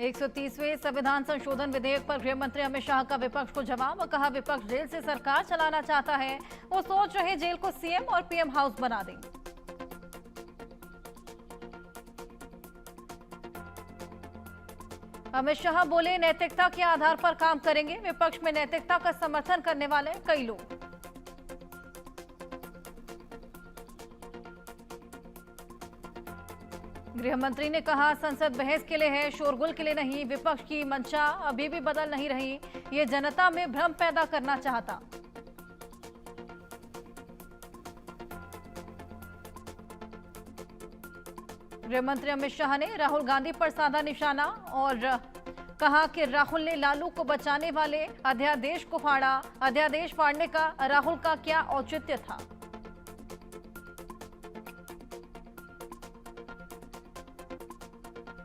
130वें संविधान संशोधन विधेयक पर गृह मंत्री अमित शाह का विपक्ष को जवाब। कहा, विपक्ष जेल से सरकार चलाना चाहता है। वो सोच रहे जेल को सीएम और पीएम हाउस बना दें। अमित शाह बोले, नैतिकता के आधार पर काम करेंगे। विपक्ष में नैतिकता का समर्थन करने वाले कई लोग। गृह मंत्री ने कहा, संसद बहस के लिए है, शोरगुल के लिए नहीं। विपक्ष की मंशा अभी भी बदल नहीं रही। ये जनता में भ्रम पैदा करना चाहता। गृह मंत्री अमित शाह ने राहुल गांधी पर साधा निशाना और कहा कि राहुल ने लालू को बचाने वाले अध्यादेश को फाड़ा। अध्यादेश फाड़ने का राहुल का क्या औचित्य था।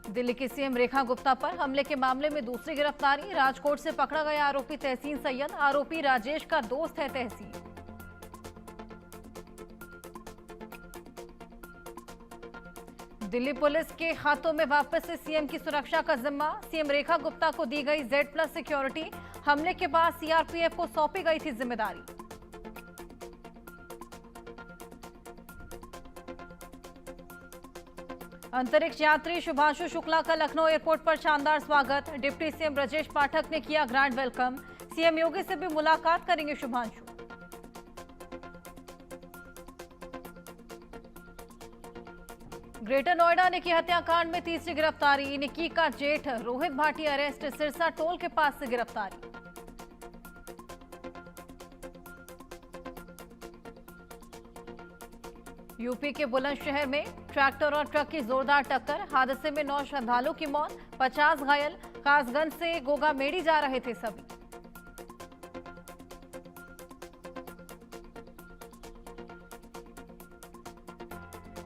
दिल्ली की सीएम रेखा गुप्ता पर हमले के मामले में दूसरी गिरफ्तारी। राजकोट से पकड़ा गया आरोपी तहसीन सैयद। आरोपी राजेश का दोस्त है तहसीन। दिल्ली पुलिस के हाथों में वापस से सीएम की सुरक्षा का जिम्मा। सीएम रेखा गुप्ता को दी गई Z+ सिक्योरिटी। हमले के बाद सीआरपीएफ को सौंपी गई थी जिम्मेदारी। अंतरिक्ष यात्री शुभांशु शुक्ला का लखनऊ एयरपोर्ट पर शानदार स्वागत। डिप्टी सीएम ब्रजेश पाठक ने किया ग्रैंड वेलकम। सीएम योगी से भी मुलाकात करेंगे शुभांशु। ग्रेटर नोएडा निकी हत्याकांड में तीसरी गिरफ्तारी। निकी का जेठ रोहित भाटी अरेस्ट। सिरसा टोल के पास से गिरफ्तारी। यूपी के बुलंदशहर में ट्रैक्टर और ट्रक की जोरदार टक्कर। हादसे में 9 श्रद्धालुओं की मौत, 50 घायल। कासगंज से गोगामेड़ी जा रहे थे सभी।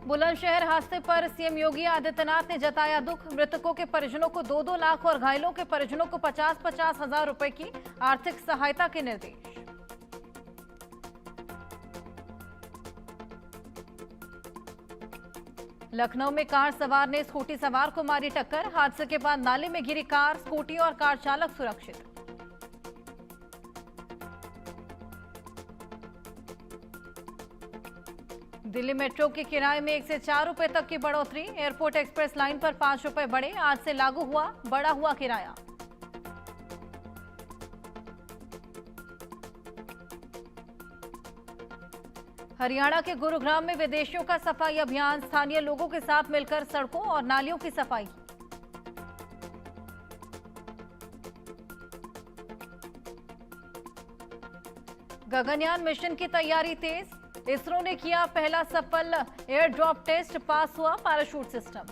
बुलंदशहर हादसे पर सीएम योगी आदित्यनाथ ने जताया दुख। मृतकों के परिजनों को 2-2 लाख और घायलों के परिजनों को 50-50 हजार रुपए की आर्थिक सहायता के निर्देश। लखनऊ में कार सवार ने स्कूटी सवार को मारी टक्कर। हादसे के बाद नाले में गिरी कार। स्कूटी और कार चालक सुरक्षित। दिल्ली मेट्रो के किराए में 1 से 4 रुपए तक की बढ़ोतरी। एयरपोर्ट एक्सप्रेस लाइन पर 5 रुपए बढ़े। आज से लागू हुआ बढ़ा हुआ किराया। हरियाणा के गुरुग्राम में विदेशियों का सफाई अभियान। स्थानीय लोगों के साथ मिलकर सड़कों और नालियों की सफाई। गगनयान मिशन की तैयारी तेज। इसरो ने किया पहला सफल एयर ड्रॉप टेस्ट। पास हुआ पैराशूट सिस्टम।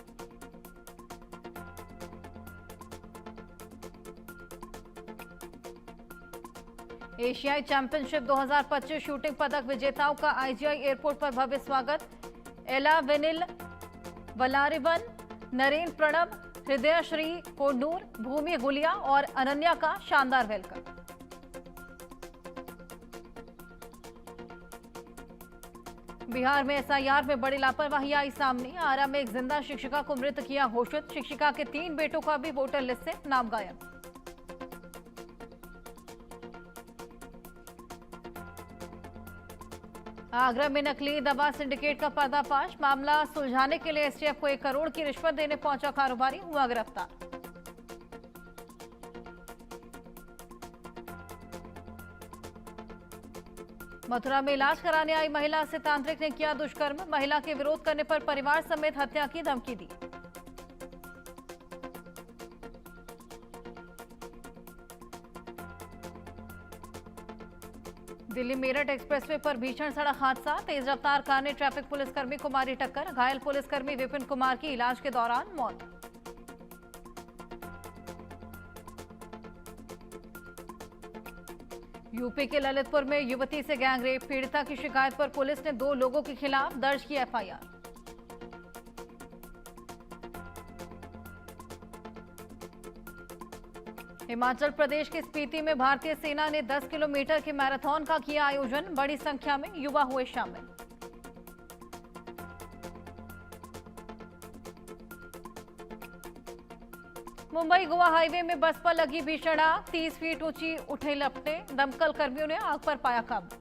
एशियाई चैंपियनशिप 2025 शूटिंग पदक विजेताओं का आईजीआई एयरपोर्ट पर भव्य स्वागत। एला वेनिल वलारिवन, नरेन प्रणब, हृदय श्री कोंडूर, भूमि गुलिया और अनन्या का शानदार वेलकम। बिहार में एसआईआर में बड़ी लापरवाही आई सामने। आरा में एक जिंदा शिक्षिका को मृत किया घोषित। शिक्षिका के 3 बेटों का भी वोटर लिस्ट से नाम गायब। आगरा में नकली दवा सिंडिकेट का पर्दाफाश। मामला सुलझाने के लिए एसटीएफ को 1 करोड़ की रिश्वत देने पहुंचा कारोबारी, हुआ गिरफ्तार। मथुरा में इलाज कराने आई महिला से तांत्रिक ने किया दुष्कर्म। महिला के विरोध करने पर परिवार समेत हत्या की धमकी दी। दिल्ली मेरठ एक्सप्रेसवे पर भीषण सड़क हादसा। तेज रफ्तार कार ने ट्रैफिक पुलिसकर्मी को मारी टक्कर। घायल पुलिसकर्मी विपिन कुमार की इलाज के दौरान मौत। यूपी के ललितपुर में युवती से गैंगरेप। पीड़िता की शिकायत पर पुलिस ने 2 लोगों के खिलाफ दर्ज की एफआईआर। हिमाचल प्रदेश के स्पीति में भारतीय सेना ने 10 किलोमीटर के मैराथन का किया आयोजन। बड़ी संख्या में युवा हुए शामिल। मुंबई गोवा हाईवे में बस पर लगी भीषण आग, 30 फीट ऊंची उठे लपटें, दमकल कर्मियों ने आग पर पाया काबू।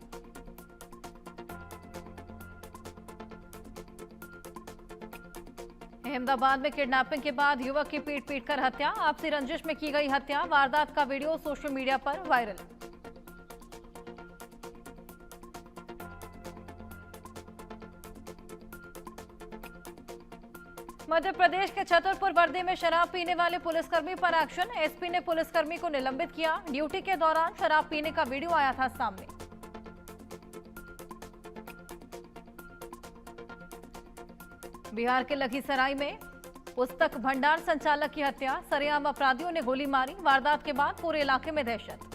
अहमदाबाद में किडनैपिंग के बाद युवक की पीट पीटकर हत्या, आपसी रंजिश में की गई हत्या। वारदात का वीडियो सोशल मीडिया पर वायरल। मध्य प्रदेश के छतरपुर वर्दी में शराब पीने वाले पुलिसकर्मी पर एक्शन, एसपी ने पुलिसकर्मी को निलंबित किया। ड्यूटी के दौरान शराब पीने का वीडियो आया था सामने। बिहार के लखीसराय में पुस्तक भंडार संचालक की हत्या, सरेआम अपराधियों ने गोली मारी। वारदात के बाद पूरे इलाके में दहशत।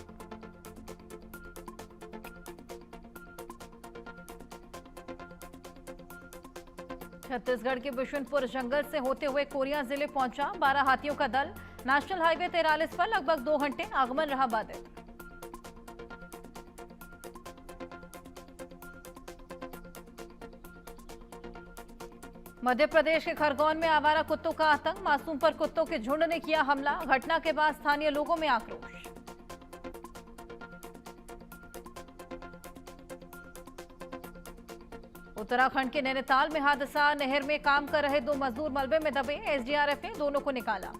छत्तीसगढ़ के बिशुनपुर जंगल से होते हुए कोरिया जिले पहुंचा 12 हाथियों का दल। नेशनल हाईवे 43 पर लगभग 2 घंटे आगमन रहा बाधित। मध्य प्रदेश के खरगोन में आवारा कुत्तों का आतंक, मासूम पर कुत्तों के झुंड ने किया हमला। घटना के बाद स्थानीय लोगों में आक्रोश। उत्तराखंड के नैनीताल में हादसा, नहर में काम कर रहे 2 मजदूर मलबे में दबे। एसडीआरएफ ने दोनों को निकाला।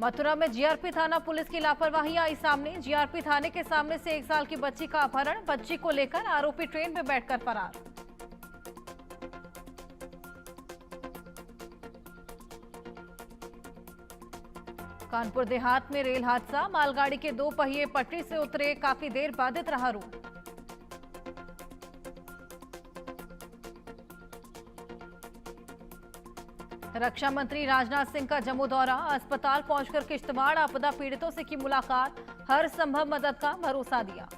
मथुरा में जीआरपी थाना पुलिस की लापरवाही आई सामने। जीआरपी थाने के सामने से 1 साल की बच्ची का अपहरण, बच्ची को लेकर आरोपी ट्रेन में बैठकर फरार। कानपुर देहात में रेल हादसा, मालगाड़ी के 2 पहिए पटरी से उतरे, काफी देर बाधित रहा रूट। रक्षा मंत्री राजनाथ सिंह का जम्मू दौरा, अस्पताल पहुंचकर किश्तवाड़ आपदा पीड़ितों से की मुलाकात, हर संभव मदद का भरोसा दिया।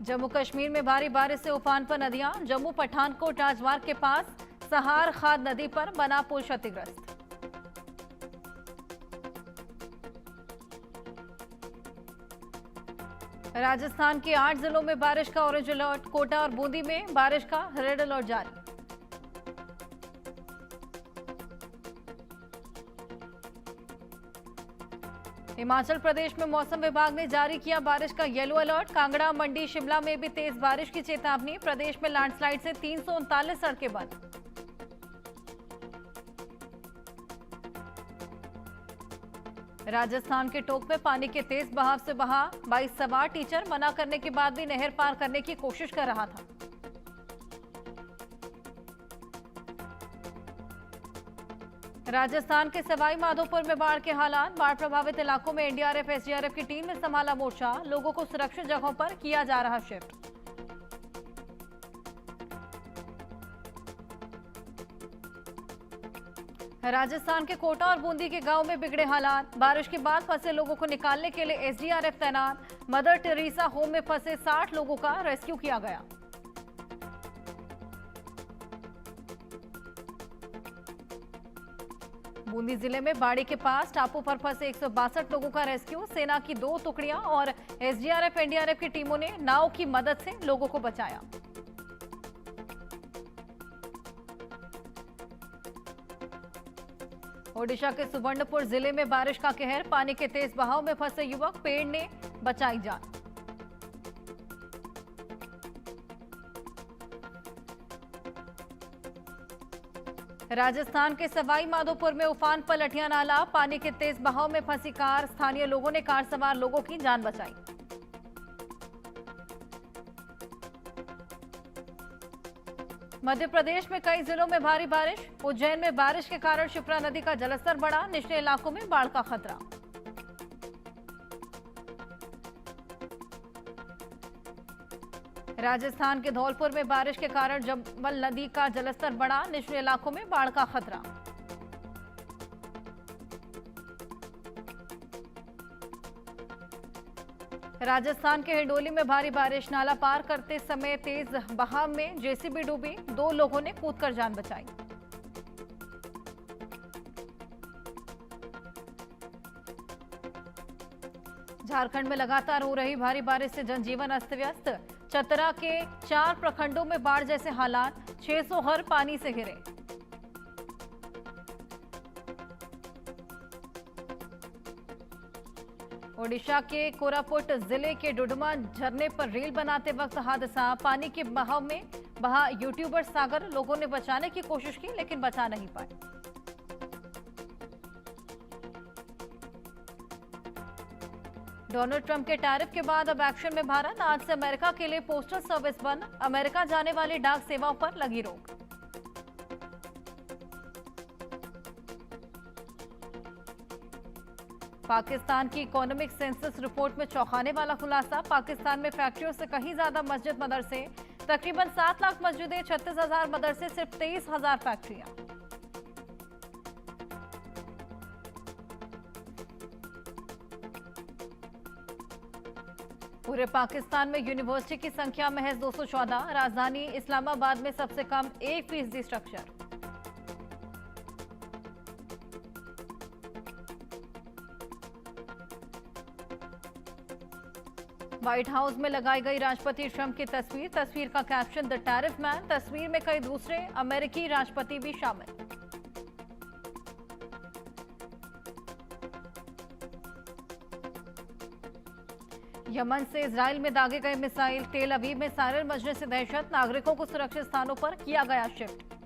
जम्मू कश्मीर में भारी बारिश से उफान पर नदियां, जम्मू पठानकोट राजमार्ग के पास सहार खाद नदी पर बना पुल क्षतिग्रस्त। राजस्थान के 8 जिलों में बारिश का ऑरेंज अलर्ट, कोटा और बूंदी में बारिश का रेड अलर्ट जारी। हिमाचल प्रदेश में मौसम विभाग ने जारी किया बारिश का येलो अलर्ट, कांगड़ा, मंडी, शिमला में भी तेज बारिश की चेतावनी। प्रदेश में लैंडस्लाइड से 339 सड़कें बंद। राजस्थान के टोंक में पानी के तेज बहाव से बहा 22 सवार, टीचर मना करने के बाद भी नहर पार करने की कोशिश कर रहा था। राजस्थान के सवाई माधोपुर में बाढ़ के हालात, बाढ़ प्रभावित इलाकों में एनडीआरएफ एसडीआरएफ की टीम ने संभाला मोर्चा, लोगों को सुरक्षित जगहों पर किया जा रहा शिफ्ट। राजस्थान के कोटा और बूंदी के गांव में बिगड़े हालात, बारिश के बाद फंसे लोगों को निकालने के लिए एसडीआरएफ तैनात। मदर टेरेसा होम में फंसे 60 लोगों का रेस्क्यू किया गया। बूंदी जिले में बाड़ी के पास टापू पर फंसे 162 लोगों का रेस्क्यू, सेना की 2 टुकड़ियां और एसडीआरएफ एनडीआरएफ की टीमों ने नाव की मदद से लोगों को बचाया। ओडिशा के सुवर्णपुर जिले में बारिश का कहर, पानी के तेज बहाव में फंसे युवक, पेड़ ने बचाई जान। राजस्थान के सवाई माधोपुर में उफान पर लठिया नाला, पानी के तेज बहाव में फंसी कार, स्थानीय लोगों ने कार सवार लोगों की जान बचाई। मध्य प्रदेश में कई जिलों में भारी बारिश, उज्जैन में बारिश के कारण शिप्रा नदी का जलस्तर बढ़ा, निचले इलाकों में बाढ़ का खतरा। राजस्थान के धौलपुर में बारिश के कारण जम्बल नदी का जलस्तर बढ़ा, निचले इलाकों में बाढ़ का खतरा। राजस्थान के हिंडोली में भारी बारिश, नाला पार करते समय तेज बहाव में जेसीबी डूबी, 2 लोगों ने कूदकर जान बचाई। झारखंड में लगातार हो रही भारी बारिश से जनजीवन अस्त व्यस्त। चतरा के 4 प्रखंडों में बाढ़ जैसे हालात, 600 घर पानी से घिरे। ओडिशा के कोरापुट जिले के डुडुमा झरने पर रील बनाते वक्त हादसा। पानी के बहाव में बहा यूट्यूबर सागर। लोगों ने बचाने की कोशिश की लेकिन बचा नहीं पाए। डोनाल्ड ट्रंप के टैरिफ के बाद अब एक्शन में भारत। आज से अमेरिका के लिए पोस्टल सर्विस बंद। अमेरिका जाने वाली डाक सेवाओं पर लगी रोक। पाकिस्तान की इकोनॉमिक सेंसस रिपोर्ट में चौंकाने वाला खुलासा। पाकिस्तान में फैक्ट्रियों से कहीं ज्यादा मस्जिद मदरसे। तकरीबन 7 लाख मस्जिदें, 36,000 मदरसे, सिर्फ 23,000 फैक्ट्रियां। पूरे पाकिस्तान में यूनिवर्सिटी की संख्या महज 214। राजधानी इस्लामाबाद में सबसे कम 1% स्ट्रक्चर। व्हाइट हाउस में लगाई गई राष्ट्रपति ट्रंप की तस्वीर। तस्वीर का कैप्शन द टैरिफ मैन। तस्वीर में कई दूसरे अमेरिकी राष्ट्रपति भी शामिल। यमन से इजराइल में दागे गए मिसाइल। तेल अवीव में सायरन बजने से दहशत। नागरिकों को सुरक्षित स्थानों पर किया गया शिफ्ट।